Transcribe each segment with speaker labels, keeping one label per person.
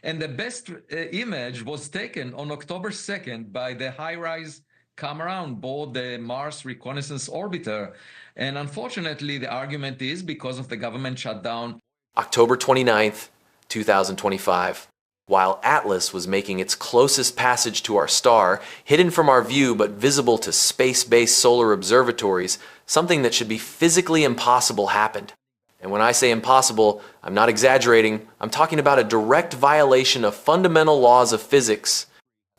Speaker 1: And the best image was taken on October 2nd by the high-rise camera on board the Mars Reconnaissance Orbiter. And unfortunately, the argument is because of the government shutdown.
Speaker 2: October 29th, 2025. While Atlas was making its closest passage to our star, hidden from our view but visible to space-based solar observatories, something that should be physically impossible happened. And when I say impossible, I'm not exaggerating. I'm talking about a direct violation of fundamental laws of physics.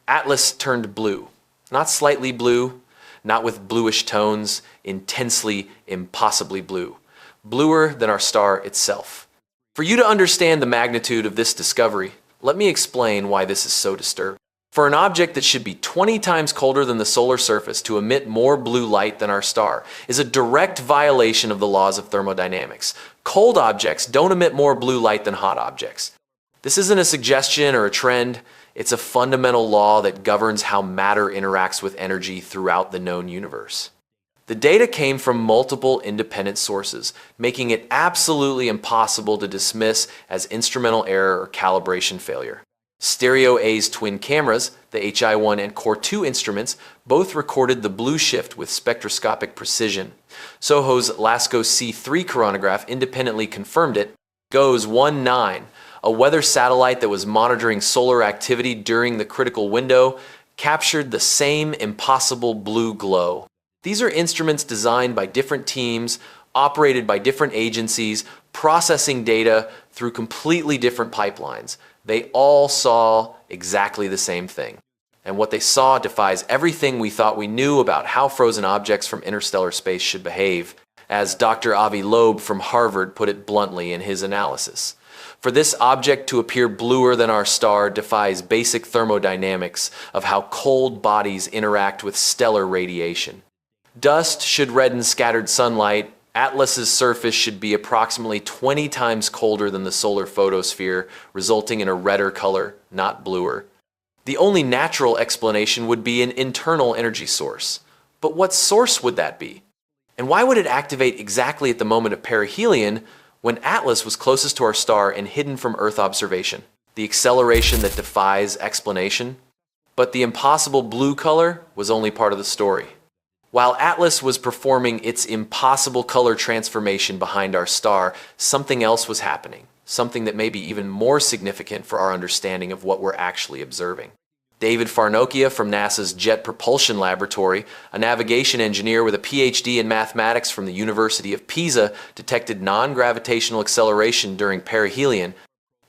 Speaker 2: Atlas turned blue. Not slightly blue, not with bluish tones, intensely, impossibly blue. Bluer than our star itself. For you to understand the magnitude of this discovery, let me explain why this is so disturbing. For an object that should be 20 times colder than the solar surface to emit more blue light than our star is a direct violation of the laws of thermodynamics. Cold objects don't emit more blue light than hot objects. This isn't a suggestion or a trend. It's a fundamental law that governs how matter interacts with energy throughout the known universe. The data came from multiple independent sources, making it absolutely impossible to dismiss as instrumental error or calibration failure. Stereo A's twin cameras, the HI-1 and Core 2 instruments, both recorded the blue shift with spectroscopic precision. SOHO's LASCO C3 coronagraph independently confirmed it. GOES-19, a weather satellite that was monitoring solar activity during the critical window, captured the same impossible blue glow. These are instruments designed by different teams, operated by different agencies, processing data through completely different pipelines. They all saw exactly the same thing. And what they saw defies everything we thought we knew about how frozen objects from interstellar space should behave, as Dr. Avi Loeb from Harvard put it bluntly in his analysis. For this object to appear bluer than our star defies basic thermodynamics of how cold bodies interact with stellar radiation. Dust should redden scattered sunlight. Atlas's surface should be approximately 20 times colder than the solar photosphere, resulting in a redder color, not bluer. The only natural explanation would be an internal energy source. But what source would that be? And why would it activate exactly at the moment of perihelion when Atlas was closest to our star and hidden from Earth observation? The acceleration that defies explanation? But the impossible blue color was only part of the story. While Atlas was performing its impossible color transformation behind our star, something else was happening, something that may be even more significant for our understanding of what we're actually observing. David Farnokia from NASA's Jet Propulsion Laboratory, a navigation engineer with a PhD in mathematics from the University of Pisa, detected non-gravitational acceleration during perihelion.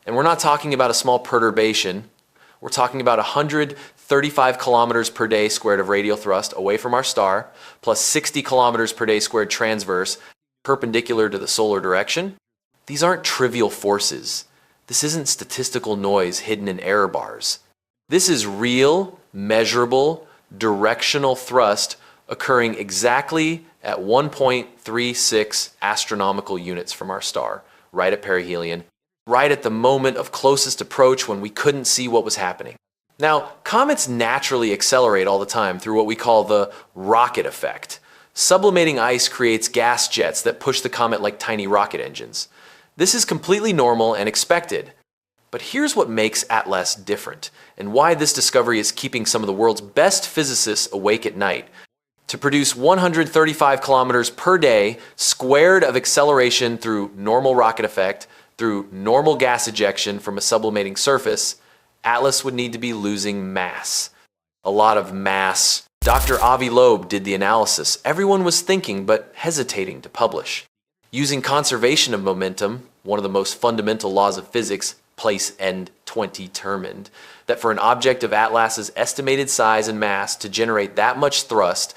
Speaker 2: And we're not talking about a small perturbation. We're talking about 135 kilometers per day squared of radial thrust away from our star, plus 60 kilometers per day squared transverse, perpendicular to the solar direction. These aren't trivial forces. This isn't statistical noise hidden in error bars. This is real, measurable, directional thrust occurring exactly at 1.36 astronomical units from our star, right at perihelion, right at the moment of closest approach when we couldn't see what was happening. Now, comets naturally accelerate all the time through what we call the rocket effect. Sublimating ice creates gas jets that push the comet like tiny rocket engines. This is completely normal and expected. But here's what makes Atlas different, and why this discovery is keeping some of the world's best physicists awake at night. To produce 135 kilometers per day squared of acceleration through normal rocket effect, through normal gas ejection from a sublimating surface, Atlas would need to be losing mass. A lot of mass. Dr. Avi Loeb did the analysis. Everyone was thinking but hesitating to publish. Using conservation of momentum, one of the most fundamental laws of physics, place end 20 determined, that for an object of Atlas's estimated size and mass to generate that much thrust,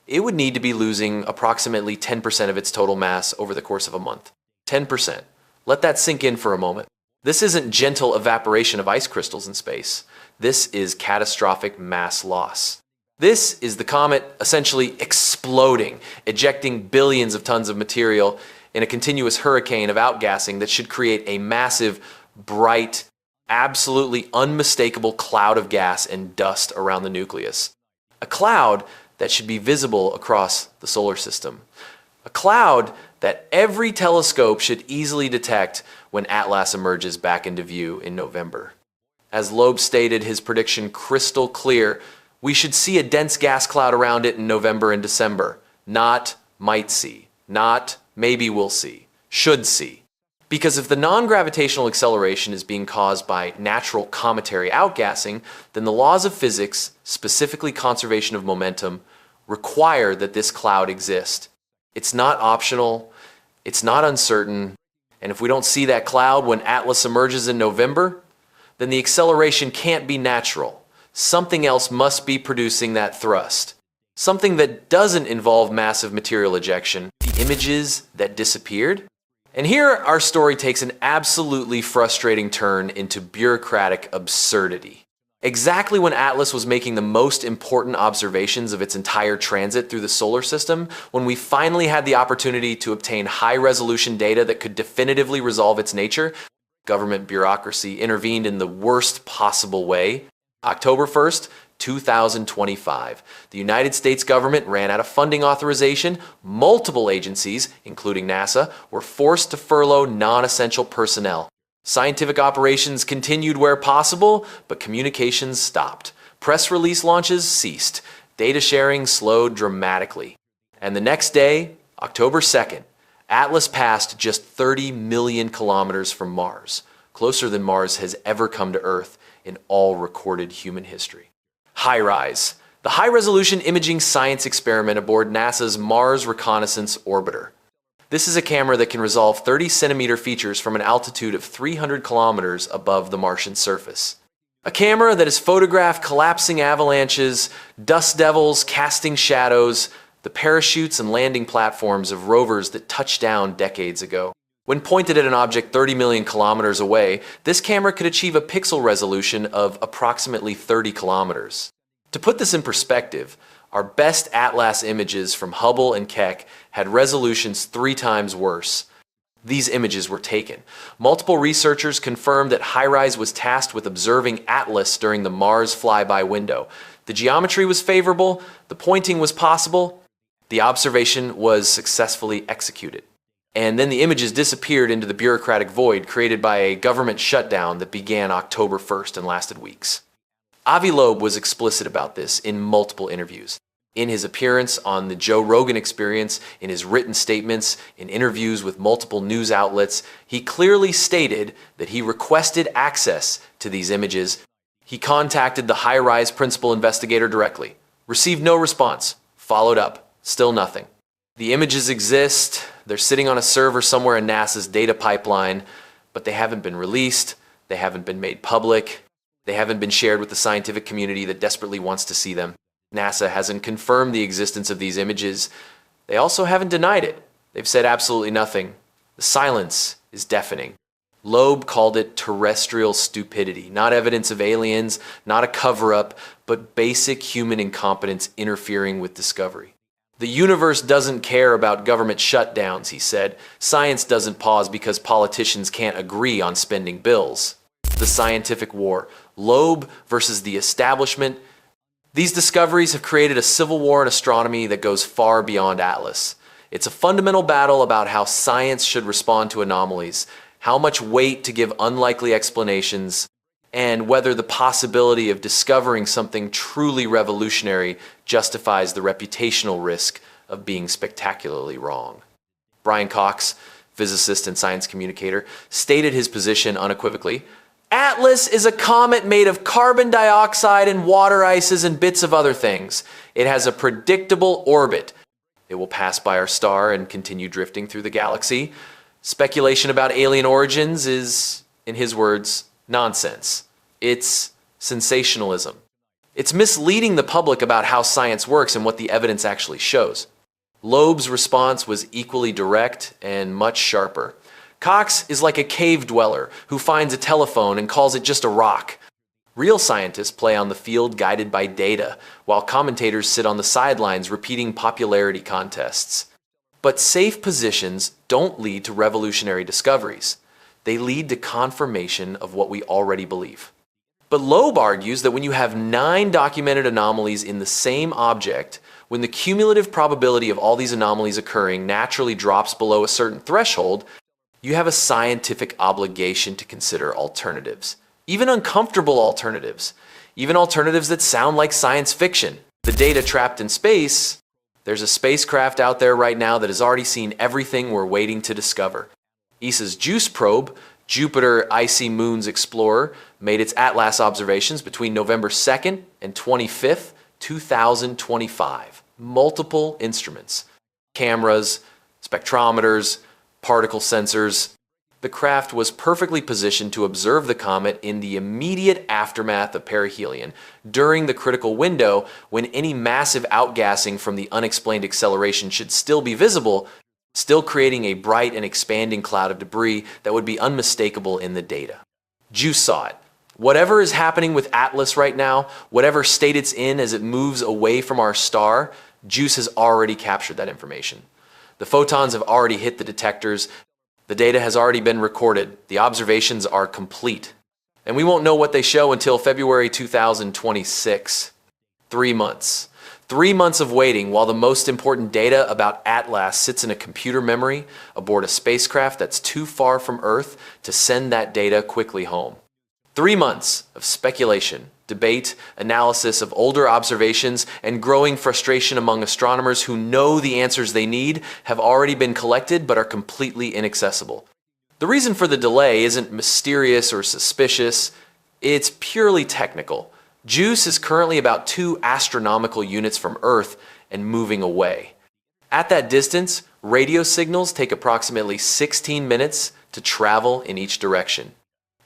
Speaker 2: it would need to be losing approximately 10% of its total mass over the course of a month. 10%. Let that sink in for a moment. This isn't gentle evaporation of ice crystals in space. This is catastrophic mass loss. This is the comet essentially exploding, ejecting billions of tons of material in a continuous hurricane of outgassing that should create a massive, bright, absolutely unmistakable cloud of gas and dust around the nucleus. A cloud that should be visible across the solar system. A cloud that every telescope should easily detect when Atlas emerges back into view in November. As Loeb stated his prediction crystal clear, we should see a dense gas cloud around it in November and December. Not might see, not maybe we'll see, should see. Because if the non-gravitational acceleration is being caused by natural cometary outgassing, then the laws of physics, specifically conservation of momentum, require that this cloud exist. It's not optional, it's not uncertain, and if we don't see that cloud when Atlas emerges in November, then the acceleration can't be natural. Something else must be producing that thrust. Something that doesn't involve massive material ejection, the images that disappeared. And here our story takes an absolutely frustrating turn into bureaucratic absurdity. Exactly when Atlas was making the most important observations of its entire transit through the solar system, when we finally had the opportunity to obtain high-resolution data that could definitively resolve its nature, government bureaucracy intervened in the worst possible way. October 1st, 2025. The United States government ran out of funding authorization. Multiple agencies, including NASA, were forced to furlough non-essential personnel. Scientific operations continued where possible, but communications stopped. Press release launches ceased. Data sharing slowed dramatically. And the next day, October 2nd, Atlas passed just 30 million kilometers from Mars, closer than Mars has ever come to Earth in all recorded human history. HiRISE, the high-resolution imaging science experiment aboard NASA's Mars Reconnaissance Orbiter. This is a camera that can resolve 30-centimeter features from an altitude of 300 kilometers above the Martian surface. A camera that has photographed collapsing avalanches, dust devils casting shadows, the parachutes and landing platforms of rovers that touched down decades ago. When pointed at an object 30 million kilometers away, this camera could achieve a pixel resolution of approximately 30 kilometers. To put this in perspective, our best Atlas images from Hubble and Keck had resolutions 3 times worse. These images were taken. Multiple researchers confirmed that HiRISE was tasked with observing Atlas during the Mars flyby window. The geometry was favorable, the pointing was possible, the observation was successfully executed. And then the images disappeared into the bureaucratic void created by a government shutdown that began October 1st and lasted weeks. Avi Loeb was explicit about this in multiple interviews. In his appearance on the Joe Rogan Experience, in his written statements, in interviews with multiple news outlets, he clearly stated that he requested access to these images. He contacted the HiRISE principal investigator directly, received no response, followed up, still nothing. The images exist, they're sitting on a server somewhere in NASA's data pipeline, but they haven't been released, they haven't been made public, they haven't been shared with the scientific community that desperately wants to see them. NASA hasn't confirmed the existence of these images. They also haven't denied it. They've said absolutely nothing. The silence is deafening. Loeb called it terrestrial stupidity, not evidence of aliens, not a cover-up, but basic human incompetence interfering with discovery. The universe doesn't care about government shutdowns, he said. Science doesn't pause because politicians can't agree on spending bills. The scientific war, Loeb versus the establishment. These discoveries have created a civil war in astronomy that goes far beyond Atlas. It's a fundamental battle about how science should respond to anomalies, how much weight to give unlikely explanations, and whether the possibility of discovering something truly revolutionary justifies the reputational risk of being spectacularly wrong. Brian Cox, physicist and science communicator, stated his position unequivocally. Atlas is a comet made of carbon dioxide and water ices and bits of other things. It has a predictable orbit. It will pass by our star and continue drifting through the galaxy. Speculation about alien origins is, in his words, nonsense. It's sensationalism. It's misleading the public about how science works and what the evidence actually shows. Loeb's response was equally direct and much sharper. Cox is like a cave dweller who finds a telephone and calls it just a rock. Real scientists play on the field guided by data, while commentators sit on the sidelines repeating popularity contests. But safe positions don't lead to revolutionary discoveries. They lead to confirmation of what we already believe. But Loeb argues that when you have 9 documented anomalies in the same object, when the cumulative probability of all these anomalies occurring naturally drops below a certain threshold, you have a scientific obligation to consider alternatives. even uncomfortable alternatives, even alternatives that sound like science fiction. The data trapped in space, there's a spacecraft out there right now that has already seen everything we're waiting to discover. ESA's JUICE probe, Jupiter Icy Moons Explorer, made its ATLAS observations between November 2nd and 25th, 2025. Multiple instruments, cameras, spectrometers, particle sensors. The craft was perfectly positioned to observe the comet in the immediate aftermath of perihelion, during the critical window when any massive outgassing from the unexplained acceleration should still be visible, still creating a bright and expanding cloud of debris that would be unmistakable in the data. JUICE saw it. Whatever is happening with ATLAS right now, whatever state it's in as it moves away from our star, JUICE has already captured that information. The photons have already hit the detectors. The data has already been recorded. The observations are complete. And we won't know what they show until February 2026. 3 months. 3 months of waiting while the most important data about ATLAS sits in a computer memory aboard a spacecraft that's too far from Earth to send that data quickly home. 3 months of speculation, debate, analysis of older observations, and growing frustration among astronomers who know the answers they need have already been collected but are completely inaccessible. The reason for the delay isn't mysterious or suspicious, it's purely technical. JUICE is currently about 2 astronomical units from Earth and moving away. At that distance, radio signals take approximately 16 minutes to travel in each direction.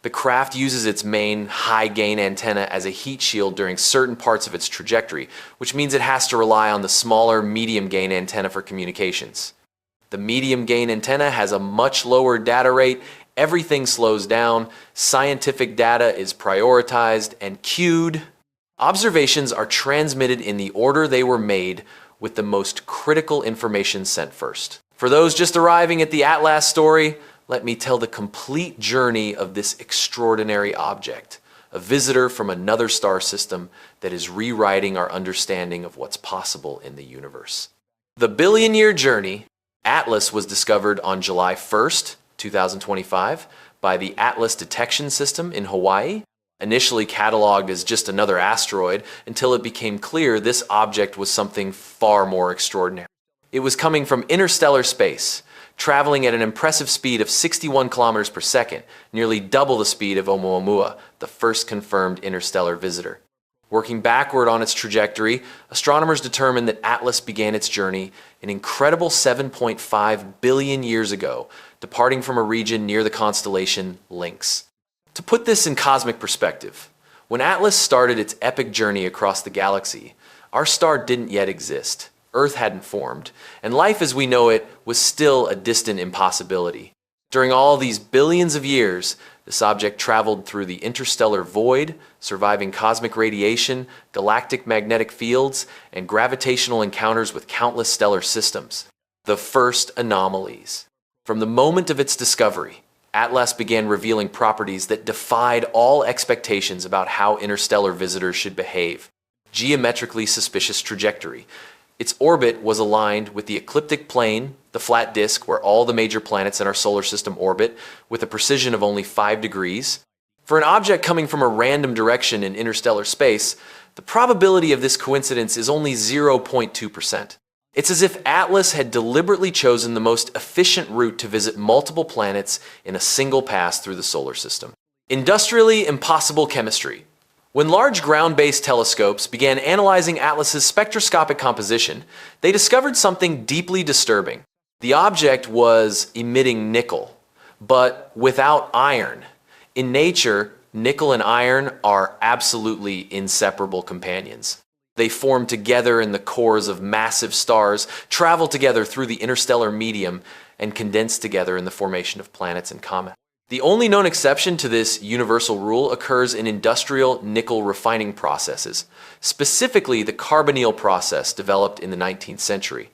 Speaker 2: The craft uses its main high-gain antenna as a heat shield during certain parts of its trajectory, which means it has to rely on the smaller medium-gain antenna for communications. The medium-gain antenna has a much lower data rate, everything slows down, scientific data is prioritized and queued. Observations are transmitted in the order they were made, with the most critical information sent first. For those just arriving at the ATLAS story, let me tell the complete journey of this extraordinary object, a visitor from another star system that is rewriting our understanding of what's possible in the universe. The billion-year journey, ATLAS, was discovered on July 1st, 2025, by the ATLAS Detection System in Hawaii, initially cataloged as just another asteroid until it became clear this object was something far more extraordinary. It was coming from interstellar space, traveling at an impressive speed of 61 kilometers per second, nearly double the speed of Oumuamua, the first confirmed interstellar visitor. Working backward on its trajectory, astronomers determined that ATLAS began its journey an incredible 7.5 billion years ago, departing from a region near the constellation Lynx. To put this in cosmic perspective, when ATLAS started its epic journey across the galaxy, our star didn't yet exist. Earth hadn't formed, and life as we know it was still a distant impossibility. During all these billions of years, this object traveled through the interstellar void, surviving cosmic radiation, galactic magnetic fields, and gravitational encounters with countless stellar systems. The first anomalies. From the moment of its discovery, ATLAS began revealing properties that defied all expectations about how interstellar visitors should behave. Geometrically suspicious trajectory. Its orbit was aligned with the ecliptic plane, the flat disk where all the major planets in our solar system orbit, with a precision of only 5 degrees. For an object coming from a random direction in interstellar space, the probability of this coincidence is only 0.2%. It's as if ATLAS had deliberately chosen the most efficient route to visit multiple planets in a single pass through the solar system. Industrially impossible chemistry. When large ground-based telescopes began analyzing ATLAS's spectroscopic composition, they discovered something deeply disturbing. The object was emitting nickel, but without iron. In nature, nickel and iron are absolutely inseparable companions. They form together in the cores of massive stars, travel together through the interstellar medium, and condense together in the formation of planets and comets. The only known exception to this universal rule occurs in industrial nickel refining processes, specifically the carbonyl process developed in the 19th century.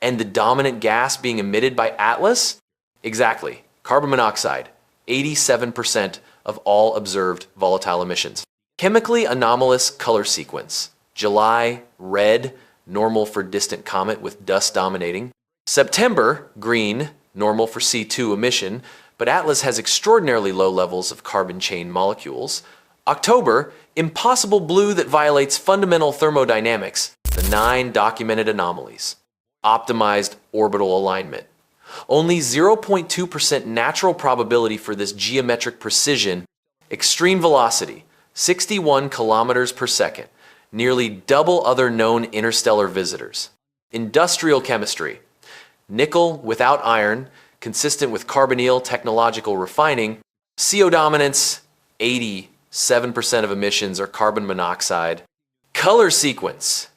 Speaker 2: And the dominant gas being emitted by ATLAS? Exactly, carbon monoxide, 87% of all observed volatile emissions. Chemically anomalous color sequence. July, red, normal for distant comet with dust dominating. September, green, normal for C2 emission, but Atlas has extraordinarily low levels of carbon chain molecules. October, impossible blue that violates fundamental thermodynamics, the 9 documented anomalies. Optimized orbital alignment. Only 0.2% natural probability for this geometric precision. Extreme velocity, 61 kilometers per second, nearly double other known interstellar visitors. Industrial chemistry. Nickel without iron, consistent with carbonyl technological refining. CO dominance, 87% of emissions are carbon monoxide. Color sequence.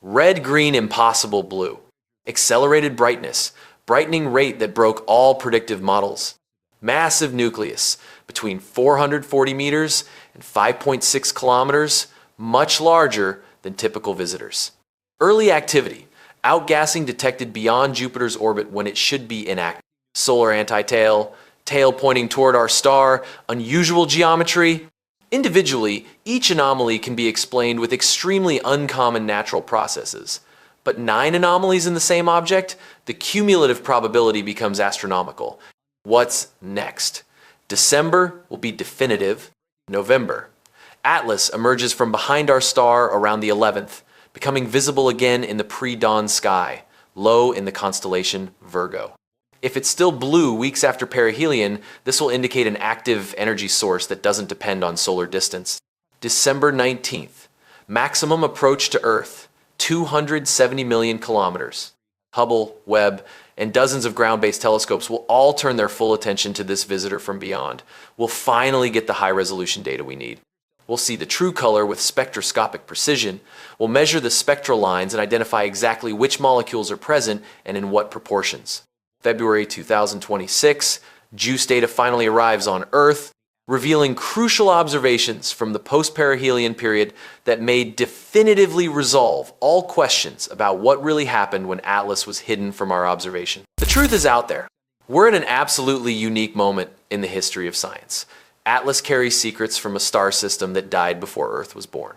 Speaker 2: Red, green, impossible blue. Accelerated brightness, brightening rate that broke all predictive models. Massive nucleus, between 440 meters and 5.6 kilometers, much larger than typical visitors. Early activity, outgassing detected beyond Jupiter's orbit when it should be inactive. Solar anti-tail, tail pointing toward our star, unusual geometry. Individually, each anomaly can be explained with extremely uncommon natural processes. But 9 anomalies in the same object, the cumulative probability becomes astronomical. What's next? December will be definitive. November. Atlas emerges from behind our star around the 11th, becoming visible again in the pre-dawn sky, low in the constellation Virgo. If it's still blue weeks after perihelion, this will indicate an active energy source that doesn't depend on solar distance. December 19th. Maximum approach to Earth, 270 million kilometers. Hubble, Webb, and dozens of ground-based telescopes will all turn their full attention to this visitor from beyond. We'll finally get the high-resolution data we need. We'll see the true color with spectroscopic precision. We'll measure the spectral lines and identify exactly which molecules are present and in what proportions. February 2026, JUICE data finally arrives on Earth, revealing crucial observations from the post-perihelion period that may definitively resolve all questions about what really happened when Atlas was hidden from our observation. The truth is out there. We're at an absolutely unique moment in the history of science. Atlas carries secrets from a star system that died before Earth was born.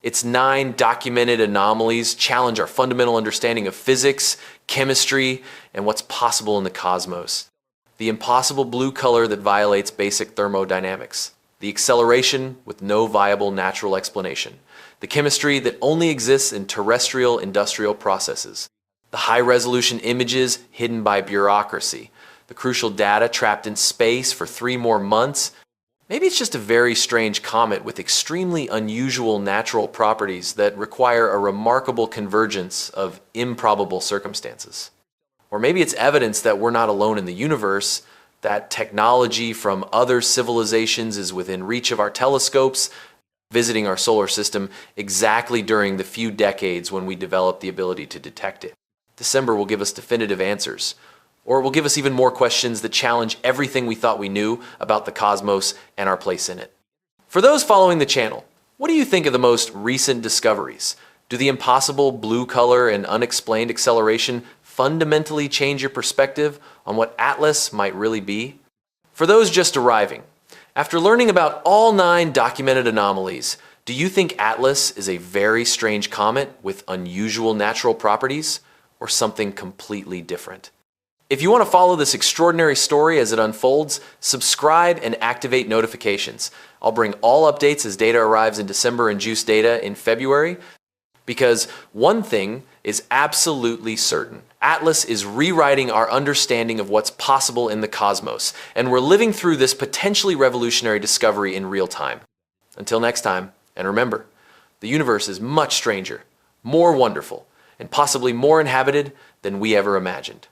Speaker 2: Its 9 documented anomalies challenge our fundamental understanding of physics, chemistry, and what's possible in the cosmos. The impossible blue color that violates basic thermodynamics. The acceleration with no viable natural explanation. The chemistry that only exists in terrestrial industrial processes. The high-resolution images hidden by bureaucracy. The crucial data trapped in space for 3 more months. Maybe it's just a very strange comet with extremely unusual natural properties that require a remarkable convergence of improbable circumstances. Or maybe it's evidence that we're not alone in the universe, that technology from other civilizations is within reach of our telescopes, visiting our solar system exactly during the few decades when we developed the ability to detect it. December will give us definitive answers. Or it will give us even more questions that challenge everything we thought we knew about the cosmos and our place in it. For those following the channel, what do you think of the most recent discoveries? Do the impossible blue color and unexplained acceleration fundamentally change your perspective on what Atlas might really be? For those just arriving, after learning about all 9 documented anomalies, do you think Atlas is a very strange comet with unusual natural properties, or something completely different? If you want to follow this extraordinary story as it unfolds, subscribe and activate notifications. I'll bring all updates as data arrives in December and JUICE data in February. Because one thing is absolutely certain. Atlas is rewriting our understanding of what's possible in the cosmos, and we're living through this potentially revolutionary discovery in real time. Until next time, and remember, the universe is much stranger, more wonderful, and possibly more inhabited than we ever imagined.